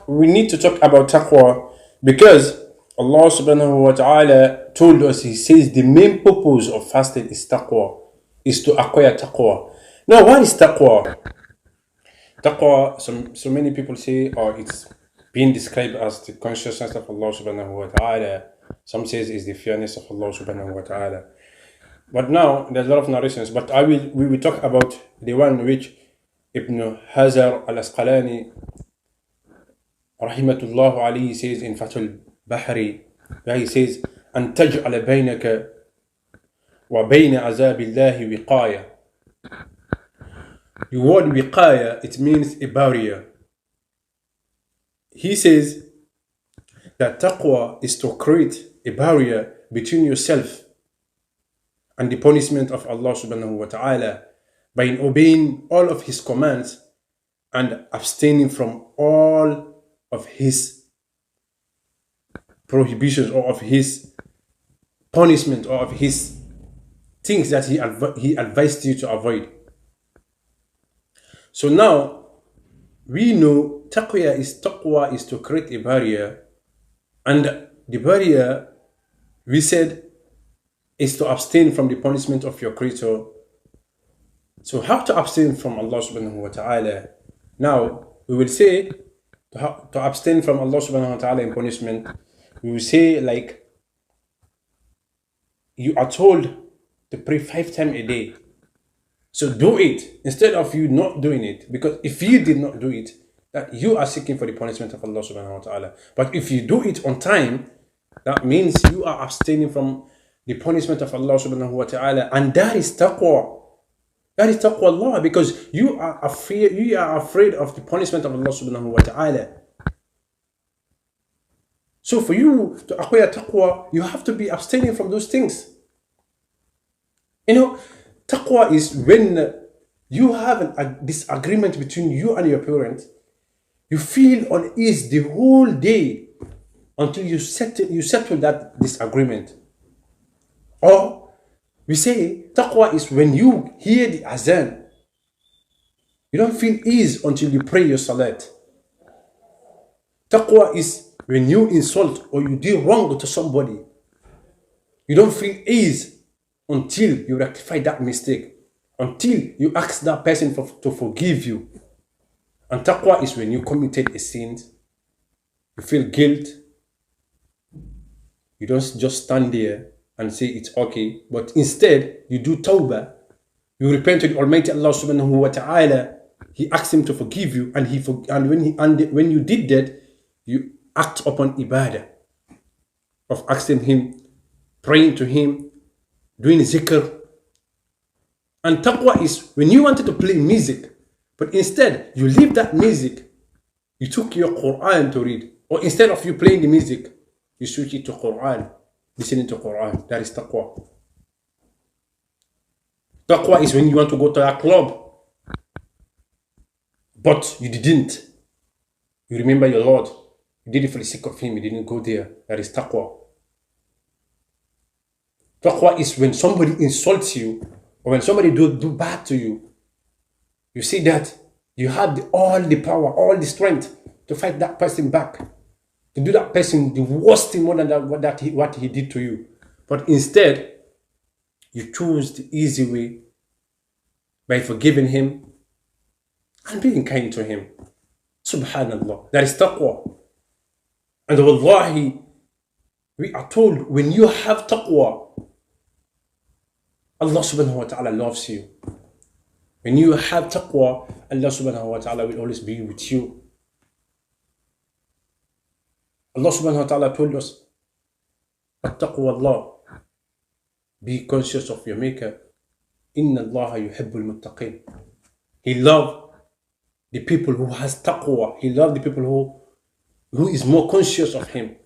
We need to talk about taqwa because Allah subhanahu wa ta'ala told us, He says the main purpose of fasting is taqwa, is to acquire taqwa. Now, what is taqwa? Taqwa, so many people say, it's being described as the consciousness of Allah subhanahu wa ta'ala. Some says is the fearness of Allah subhanahu wa ta'ala. But now there's a lot of narrations, but we will talk about the one which Ibn Hajar al-Asqalani rahimahullah alayhi says in Fathul Bahri, where he says, أن تجعل بينك وبين عذاب الله وقاية. The word wiqaya, it means a barrier. He says that taqwa is to create a barrier between yourself and the punishment of Allah subhanahu wa ta'ala by obeying all of His commands and abstaining from all of His prohibitions or of His punishment or of His things that He advised you to avoid. So now we know taqwa is to create a barrier, and the barrier, we said, is to abstain from the punishment of your creator. So how to abstain from Allah subhanahu wa ta'ala? Now we will say to abstain from Allah subhanahu wa ta'ala in punishment, we will say, like, you are told to pray 5 times a day. So do it instead of you not doing it, because if you did not do it, that you are seeking for the punishment of Allah subhanahu wa ta'ala. But if you do it on time, that means you are abstaining from the punishment of Allah subhanahu wa ta'ala, and that is taqwa. That is taqwa Allah, because you are afraid of the punishment of Allah subhanahu wa ta'ala. So for you to acquire taqwa, you have to be abstaining from those things. You know, taqwa is when you have a disagreement between you and your parent. You feel unease the whole day until you settle that disagreement. Or we say taqwa is when you hear the azan. You don't feel ease until you pray your salat. Taqwa is when you insult or you do wrong to somebody. You don't feel ease until you rectify that mistake, until you ask that person to forgive you. And taqwa is when you committed a sin, you feel guilt, you don't just stand there and say it's okay, but instead you do tawbah, you repent to the Almighty Allah subhanahu wa ta'ala, He asks Him to forgive you, and when you did that, you act upon ibadah of asking Him, praying to Him, doing zikr. And taqwa is when you wanted to play music, but instead you leave that music, you took your Quran to read, or instead of you playing the music, you switch it to Quran, listening to Quran. That is taqwa. Taqwa is when you want to go to a club, but you didn't. You remember your Lord. You did it for the sake of Him. You didn't go there. That is taqwa. Taqwa is when somebody insults you, or when somebody do bad to you. You see that you have all the power, all the strength to fight that person back, to do that person the worst thing more than what he did to you. But instead, you choose the easy way by forgiving him and being kind to him. Subhanallah. That is taqwa. And wallahi, we are told when you have taqwa, Allah subhanahu wa ta'ala loves you. When you have taqwa, Allah subhanahu wa ta'ala will always be with you. Allah subhanahu wa ta'ala told us, Attaqwa Allah. Be conscious of your maker. Inna Allah yuhibbul muttaqin. He loves the people who has taqwa. He loves the people who is more conscious of Him.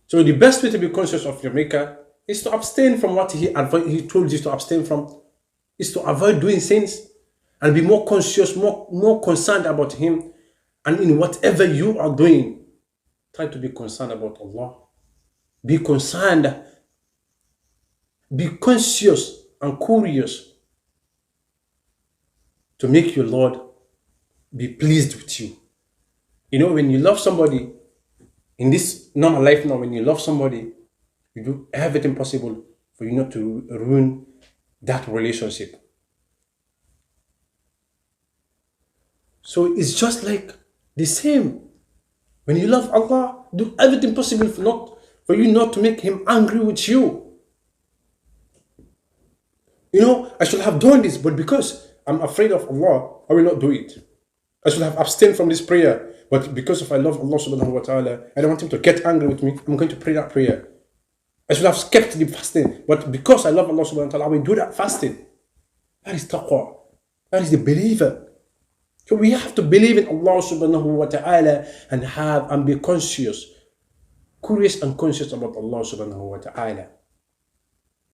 So the best way to be conscious of your maker is to abstain from what He told you to abstain from, is to avoid doing sins and be more conscious, more concerned about Him. And in whatever you are doing, try to be concerned about Allah. Be concerned, be conscious and curious to make your Lord be pleased with you. You know, when you love somebody, in this normal life now, when you love somebody, you do everything possible for you not to ruin that relationship. So it's just like the same. When you love Allah, do everything possible for you not to make Him angry with you. You know, I should have done this, but because I'm afraid of Allah, I will not do it. I should have abstained from this prayer, but because if I love Allah subhanahu wa ta'ala, I don't want Him to get angry with me, I'm going to pray that prayer. I should have kept the fasting, but because I love Allah subhanahu wa ta'ala, I will do that fasting. That is taqwa. That is the believer. So we have to believe in Allah subhanahu wa ta'ala and be conscious, curious and conscious about Allah subhanahu wa ta'ala.